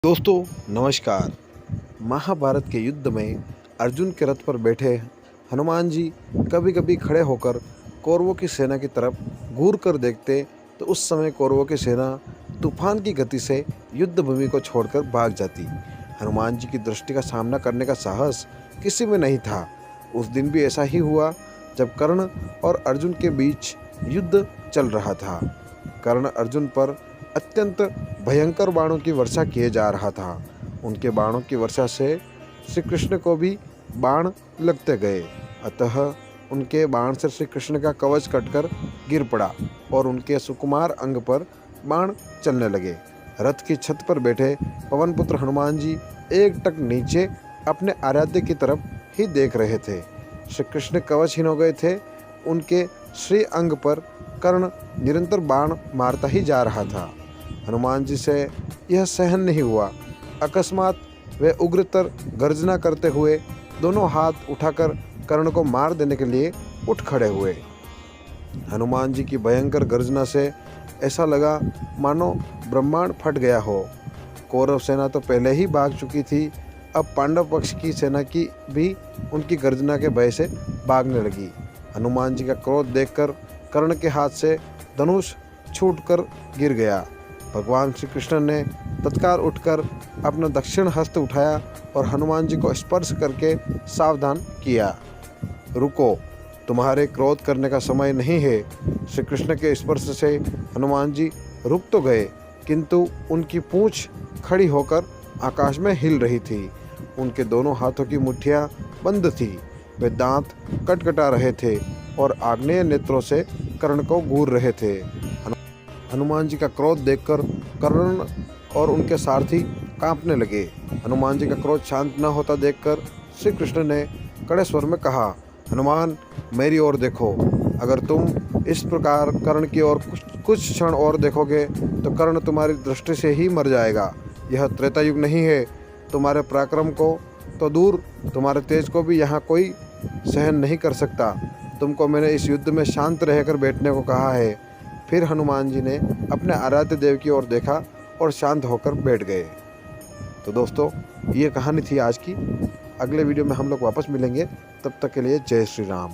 दोस्तों नमस्कार। महाभारत के युद्ध में अर्जुन के रथ पर बैठे हनुमान जी कभी कभी खड़े होकर कौरवों की सेना की तरफ घूर कर देखते तो उस समय कौरवों की सेना तूफान की गति से युद्ध भूमि को छोड़कर भाग जाती। हनुमान जी की दृष्टि का सामना करने का साहस किसी में नहीं था। उस दिन भी ऐसा ही हुआ जब कर्ण और अर्जुन के बीच युद्ध चल रहा था। कर्ण अर्जुन पर अत्यंत भयंकर बाणों की वर्षा किए जा रहा था। उनके बाणों की वर्षा से श्री कृष्ण को भी बाण लगते गए, अतः उनके बाण से श्री कृष्ण का कवच कटकर गिर पड़ा और उनके सुकुमार अंग पर बाण चलने लगे। रथ की छत पर बैठे पवन पुत्र हनुमान जी एकटक नीचे अपने आराध्य की तरफ ही देख रहे थे। श्री कृष्ण कवचहीन हो गए थे। उनके श्री अंग पर कर्ण निरंतर बाण मारता ही जा रहा था। हनुमान जी से यह सहन नहीं हुआ। अकस्मात वे उग्रतर गर्जना करते हुए दोनों हाथ उठाकर कर्ण को मार देने के लिए उठ खड़े हुए। हनुमान जी की भयंकर गर्जना से ऐसा लगा मानो ब्रह्मांड फट गया हो। कौरव सेना तो पहले ही भाग चुकी थी, अब पांडव पक्ष की सेना की भी उनकी गर्जना के भय से भागने लगी। हनुमान जी का क्रोध देखकर कर्ण के हाथ से धनुष छूटकर गिर गया। भगवान श्री कृष्ण ने तत्काल उठकर अपना दक्षिण हस्त उठाया और हनुमान जी को स्पर्श करके सावधान किया। रुको, तुम्हारे क्रोध करने का समय नहीं है। श्री कृष्ण के स्पर्श से हनुमान जी रुक तो गए, किंतु उनकी पूंछ खड़ी होकर आकाश में हिल रही थी। उनके दोनों हाथों की मुट्ठियां बंद थी। वे दांत कटकटा रहे थे और आग्नेय नेत्रों से कर्ण को घूर रहे थे। हनुमान जी का क्रोध देखकर कर्ण और उनके सारथी कांपने लगे। हनुमान जी का क्रोध शांत न होता देखकर श्री कृष्ण ने कड़े स्वर में कहा, हनुमान मेरी ओर देखो। अगर तुम इस प्रकार कर्ण की ओर कुछ क्षण और देखोगे तो कर्ण तुम्हारी दृष्टि से ही मर जाएगा। यह त्रेता युग नहीं है। तुम्हारे पराक्रम को तो दूर, तुम्हारे तेज को भी यहाँ कोई सहन नहीं कर सकता। तुमको मैंने इस युद्ध में शांत रहकर बैठने को कहा है। फिर हनुमान जी ने अपने आराध्य देव की ओर देखा और शांत होकर बैठ गए। तो दोस्तों ये कहानी थी आज की। अगले वीडियो में हम लोग वापस मिलेंगे। तब तक के लिए जय श्री राम।